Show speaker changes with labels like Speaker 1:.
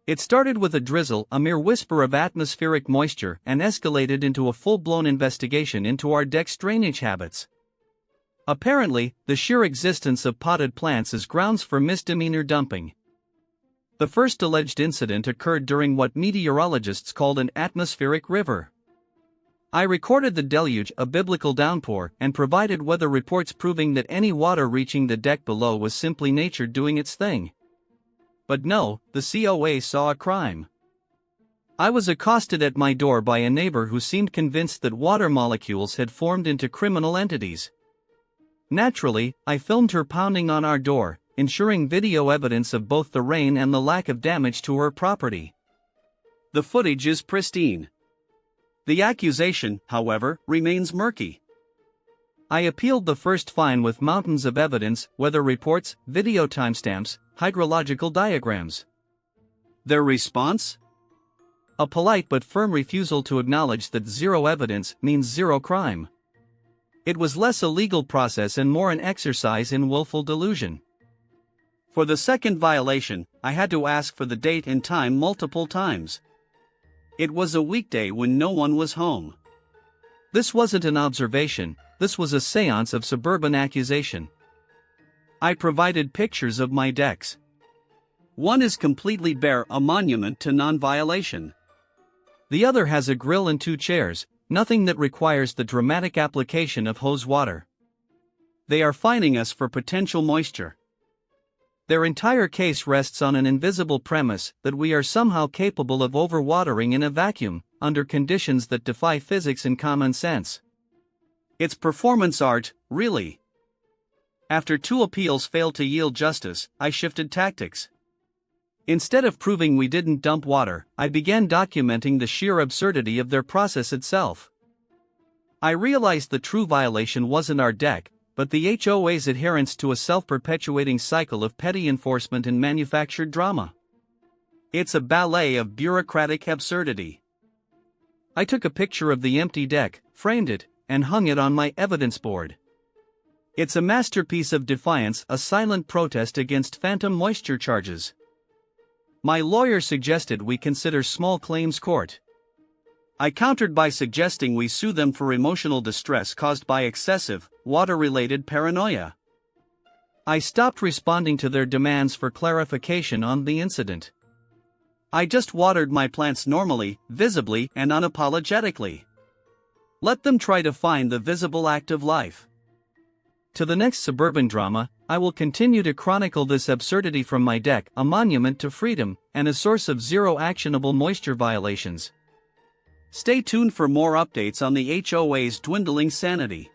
Speaker 1: It started with a drizzle, a mere whisper of atmospheric moisture, and escalated into a full-blown investigation into our deck's drainage habits. Apparently, the sheer existence of potted plants is grounds for misdemeanor dumping. The first alleged incident occurred during what meteorologists called an atmospheric river. I recorded the deluge, a biblical downpour, and provided weather reports proving that any water reaching the deck below was simply nature doing its thing. But no, the COA saw a crime. I was accosted at my door by a neighbor who seemed convinced that water molecules had formed into criminal entities. Naturally, I filmed her pounding on our door, ensuring video evidence of both the rain and the lack of damage to her property. The footage is pristine. The accusation, however, remains murky. I appealed the first fine with mountains of evidence, weather reports, video timestamps, hydrological diagrams. Their response? A polite but firm refusal to acknowledge that zero evidence means zero crime. It was less a legal process and more an exercise in willful delusion. For the second violation, I had to ask for the date and time multiple times. It was a weekday when no one was home. This wasn't an observation, this was a séance of suburban accusation. I provided pictures of my decks. One is completely bare, a monument to non-violation. The other has a grill and 2 chairs, nothing that requires the dramatic application of hose water. They are fining us for potential moisture. Their entire case rests on an invisible premise that we are somehow capable of overwatering in a vacuum, under conditions that defy physics and common sense. It's performance art, really. After 2 appeals failed to yield justice, I shifted tactics. Instead of proving we didn't dump water, I began documenting the sheer absurdity of their process itself. I realized the true violation wasn't our deck, but the HOA's adherence to a self-perpetuating cycle of petty enforcement and manufactured drama. It's a ballet of bureaucratic absurdity. I took a picture of the empty deck, framed it, and hung it on my evidence board. It's a masterpiece of defiance, a silent protest against phantom moisture charges. My lawyer suggested we consider small claims court. I countered by suggesting we sue them for emotional distress caused by excessive, water-related paranoia. I stopped responding to their demands for clarification on the incident. I just watered my plants normally, visibly, and unapologetically. Let them try to find the visible act of life. To the next suburban drama, I will continue to chronicle this absurdity from my deck, a monument to freedom, and a source of zero actionable moisture violations. Stay tuned for more updates on the HOA's dwindling sanity.